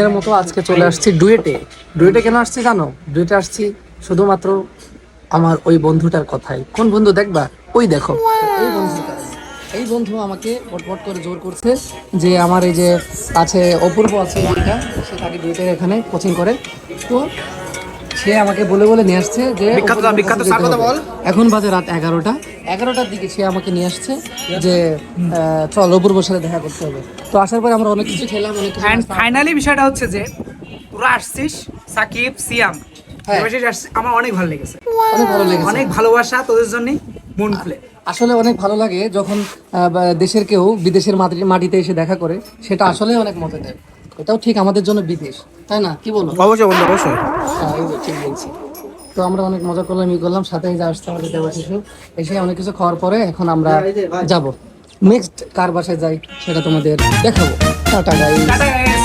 এর মতো আজকে চলে আসছি ডুয়েটে কেন আসছি জানো? ডুয়েটে আসছি শুধুমাত্র আমার ওই বন্ধুটার কথাই। কোন বন্ধু দেখবা? ওই দেখো, এই বন্ধুটা। এই বন্ধু আমাকে পটপট করে জোর করছে যে আমার এই যে আছে অপূর্ব আছে যেটা, সে তাকে ডুয়েটের এখানে কোচিং করে। তো সে আমাকে বলে বলে নিয়ে আসছে যে অপূর্বর কাছে যেতে হবে। এখন বাজে রাত 11টার দিকে সে আমাকে নিয়ে আসছে যে চল অপূর্বর সাথে দেখা করতে হবে। তো আসার পরে আমরা অনেক কিছু খেলাম, অনেক কিছু এন্ড নাস্তা। ফাইনালি বিষয়টা হচ্ছে যে তোরা আসছিস সাকিব সিয়াম, হ্যাঁ। আমার অনেক ভালো লেগেছে, অনেক ভালো লেগেছে। অনেক ভালোবাসা তোদের জন্য মন খুলে। আসলে অনেক ভালো লাগে যখন দেশের কেউ বিদেশের মাটিতে এসে দেখা করে, সেটা আসলে অনেক মজা দেয়। এটাও ঠিক আমাদের জন্য বিদেশ, তাই না? কি বলো? অবশ্যই বন্ধু, অবশ্যই। হ্যাঁ, এই যে ঠিক বলছি। তো আমরা অনেক মজা করলাম, সাথে এই যে আসছে আমাদের দেবাশিসু, এসে অনেক কিছু খাওয়ার পরে এখন আমরা যাব নেক্সট কার বাসায় যাই সেটা তোমাদের দেখাবো। Tata guys. Tata guys.